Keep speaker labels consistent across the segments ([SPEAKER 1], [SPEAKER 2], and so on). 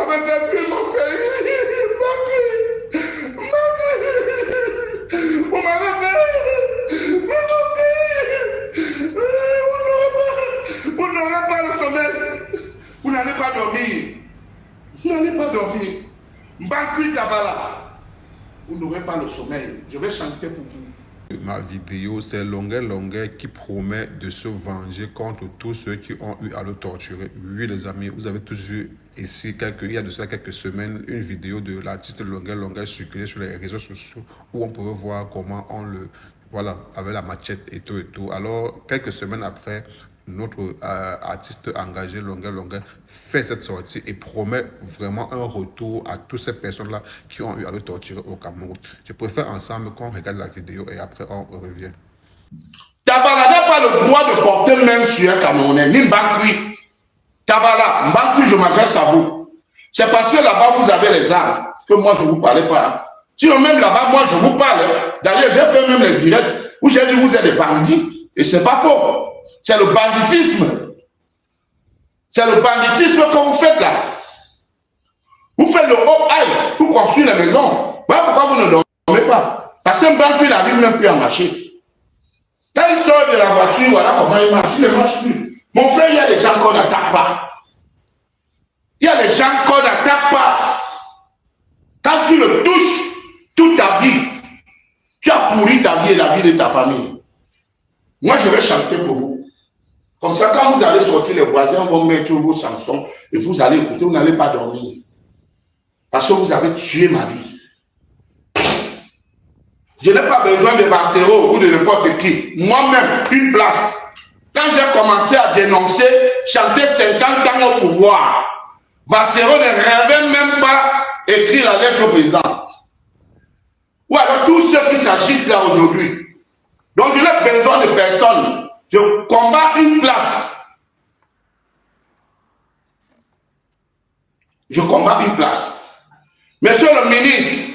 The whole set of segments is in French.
[SPEAKER 1] m'avez fait fuir mon pays. Vous m'avez fait mon pays. Vous n'aurez pas le sommeil. Vous n'allez pas dormir. Vous n'allez pas dormir. Mbakri Dabala. Vous n'aurez pas le sommeil. Je vais chanter pour vous.
[SPEAKER 2] Ma vidéo, c'est Longuet qui promet de se venger contre tous ceux qui ont eu à le torturer. Oui, les amis, vous avez tous vu ici, il y a de ça quelques semaines, une vidéo de l'artiste Longuet circulée sur les réseaux sociaux où on pouvait voir comment on le, voilà, avec la machette et tout et tout. Alors, quelques semaines après, notre artiste engagé Longuet fait cette sortie et promet vraiment un retour à toutes ces personnes-là qui ont eu à le torturer au Cameroun. Je préfère ensemble qu'on regarde la vidéo et après on revient.
[SPEAKER 1] Tabala n'a pas le droit de porter même sur un Camerounais, ni Mbakri. Tabala, Mbakri, je m'adresse à vous. C'est parce que là-bas, vous avez les armes que moi, je ne vous parlais pas. Sinon, même là-bas, moi, je vous parle. D'ailleurs, j'ai fait même les directs où j'ai dit vous êtes des bandits. Et ce n'est pas faux. C'est le banditisme. C'est le banditisme que vous faites là. Vous faites le hop aïe pour construire les maisons. Voilà pourquoi vous ne dormez pas. Parce qu'un banquier n'arrive même plus à marcher. Quand il sort de la voiture, voilà comment il marche. Il ne marche plus. Mon frère, il y a des gens qu'on n'attaque pas. Il y a des gens qu'on n'attaque pas. Quand tu le touches, toute ta vie, tu as pourri ta vie et la vie de ta famille. Moi, je vais chanter pour vous. Comme ça, quand vous allez sortir, les voisins vont mettre vos chansons et vous allez écouter, vous n'allez pas dormir. Parce que vous avez tué ma vie. Je n'ai pas besoin de Bassero ou de n'importe qui. Moi-même, une place. Quand j'ai commencé à dénoncer, chanter 50 ans au pouvoir, Bassero ne rêvait même pas écrire la lettre au président. Ou alors tous ceux qui s'agitent là aujourd'hui. Donc je n'ai besoin de personne. Je combats une place. Je combats une place. Monsieur le ministre,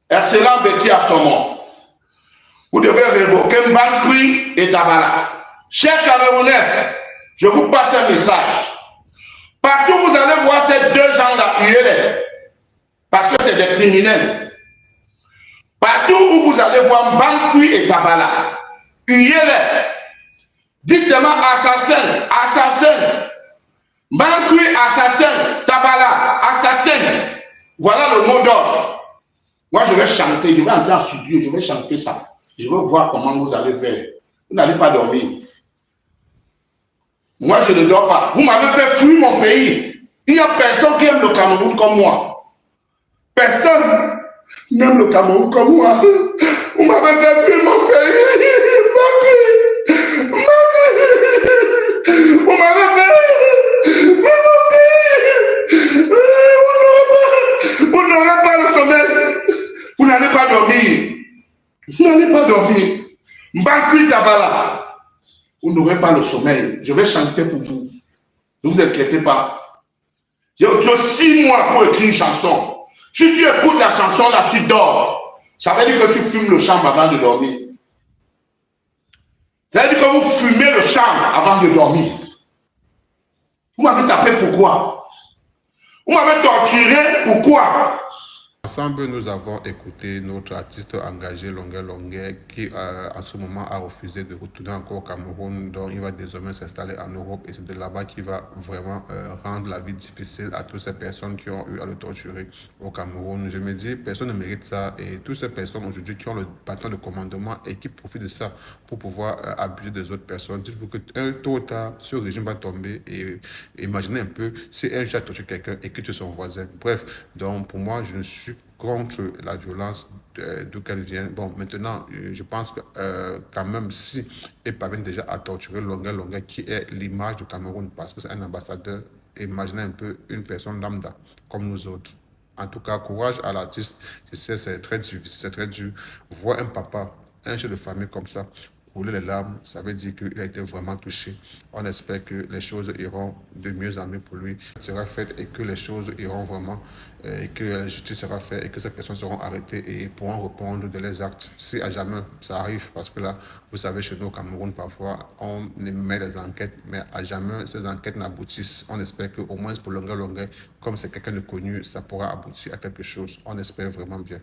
[SPEAKER 1] excellent Betty Assomon, vous devez révoquer Mbakri et Tabala. Chers Camerounais, je vous passe un message. Partout vous allez voir ces deux gens-là, huez-les. Parce que c'est des criminels. Partout où vous allez voir Mbakri et Tabala, huez-les. Dites-moi assassin, assassin. Mbakri, assassin. Tabala, assassin. Voilà le mot d'ordre. Moi, je vais chanter, je vais entrer en studio, je vais chanter ça. Je vais voir comment vous allez faire. Vous n'allez pas dormir. Moi, je ne dors pas. Vous m'avez fait fuir mon pays. Il n'y a personne qui aime le Cameroun comme moi. Personne n'aime le Cameroun comme moi. Vous m'avez fait fuir mon pays. Vous m'avez fait fuir mon pays. Vous n'aurez pas le sommeil. Vous n'allez pas dormir. Vous n'allez pas dormir. Mbakri Tabala. Vous n'aurez pas le sommeil. Je vais chanter pour vous. Ne vous inquiétez pas. J'ai 6 mois pour écrire une chanson. Si tu écoutes la chanson là, tu dors. Ça veut dire que tu fumes le champ avant de dormir. Ça veut dire que vous fumez le champ avant de dormir. Vous m'avez tapé pourquoi? Vous m'avez torturé pourquoi?
[SPEAKER 2] Ensemble, nous avons écouté notre artiste engagé Longuet qui en ce moment a refusé de retourner encore au Cameroun, donc il va désormais s'installer en Europe et c'est de là-bas qu'il va vraiment rendre la vie difficile à toutes ces personnes qui ont eu à le torturer au Cameroun. Je me dis, personne ne mérite ça et toutes ces personnes aujourd'hui qui ont le bâton de commandement et qui profitent de ça pour pouvoir abuser des autres personnes. Dites-vous que tôt ou tard, ce régime va tomber et imaginez un peu si un jour tu torture quelqu'un et que tu es son voisin. Bref, donc pour moi, je ne suis contre la violence d'où qu'elle vient. Bon, maintenant, je pense que quand même, si ils parviennent déjà à torturer Longuet qui est l'image du Cameroun, parce que c'est un ambassadeur, imaginez un peu une personne lambda, comme nous autres. En tout cas, courage à l'artiste. Je sais, c'est très difficile, c'est très dur. Voir un papa, un chef de famille comme ça, rouler les larmes, ça veut dire qu'il a été vraiment touché. On espère que les choses iront de mieux en mieux pour lui, sera faite et que les choses iront vraiment, et que la justice sera faite et que ces personnes seront arrêtées et pourront répondre de leurs actes. Si à jamais ça arrive, parce que là, vous savez, chez nous au Cameroun, parfois, on émet des enquêtes, mais à jamais ces enquêtes n'aboutissent. On espère qu'au moins pour longueur, comme c'est quelqu'un de connu, ça pourra aboutir à quelque chose. On espère vraiment bien.